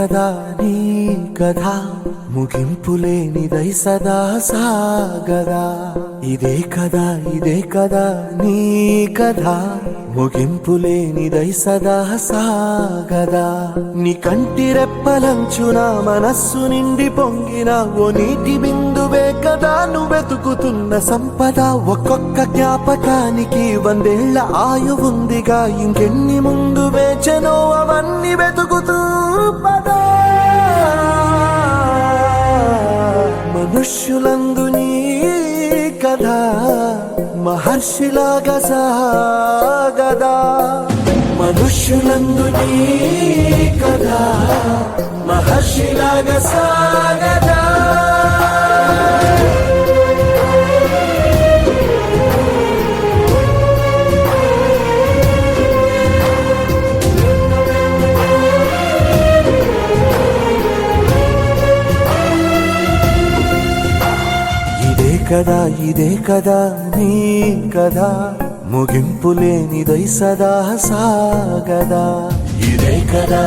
కదా నీ కథ ముగింపులేనిదై సదా సాగదా ఇదే కదా నీ కథ ముగింపులేనిదై సదా సాగదా నీ కంటి రెప్పలంచున మనస్సు నిండి పొంగిన ఓ నీటి బిందువే కదా నువ్వెతుకుతున్న సంపద ఒక్కొక్క జ్ఞాపకానికి 100 ఏళ్ల ఆయువుందిగా ఇంకెన్ని ముందు వేచనో అవన్నీ వెతుకుతూ పదా మనుష్యులందు నీ కథ మహర్షిలాగా సాగదా మనుష్యులందు నీ కథ మహర్షిలాగా సాగదా ఇదే కదా నీ కథ ముగింపులేనిదై సదా సాగదా ఇదే కదా